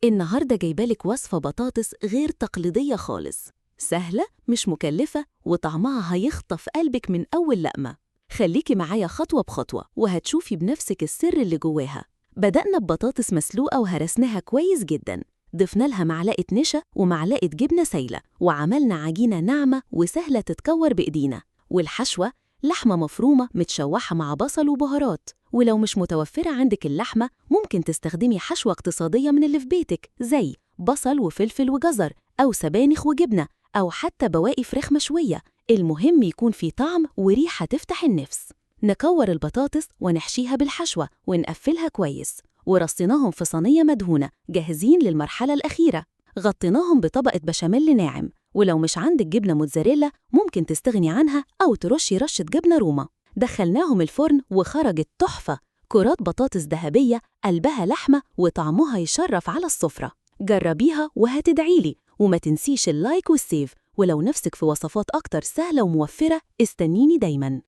النهاردة جايبالك وصفة بطاطس غير تقليدية خالص، سهلة مش مكلفة وطعمها هيخطف قلبك من أول لقمة. خليكي معايا خطوة بخطوة وهتشوفي بنفسك السر اللي جواها. بدأنا ببطاطس مسلوقة وهرسناها كويس جدا، ضفنا لها معلقة نشا ومعلقة جبنة سايلة وعملنا عجينة ناعمة وسهلة تتكور بإيدينا. والحشوة لحمة مفرومة متشوحة مع بصل وبهارات، ولو مش متوفرة عندك اللحمة ممكن تستخدمي حشوة اقتصادية من اللي في بيتك زي بصل وفلفل وجزر أو سبانخ وجبنة أو حتى بواقي فراخ مشوية. المهم يكون في طعم وريحة تفتح النفس. نكور البطاطس ونحشيها بالحشوة ونقفلها كويس، ورصيناهم في صينية مدهونة جاهزين للمرحلة الأخيرة. غطيناهم بطبقة بشاميل ناعم، ولو مش عندك جبنة موتزاريلا ممكن تستغني عنها أو ترشي رشة جبنة روما. دخلناهم الفرن وخرجت تحفة، كرات بطاطس ذهبية قلبها لحمة وطعمها يشرف على السفرة. جربيها وهتدعيلي، وما تنسيش اللايك والسيف. ولو نفسك في وصفات أكتر سهلة وموفرة استنيني دايماً.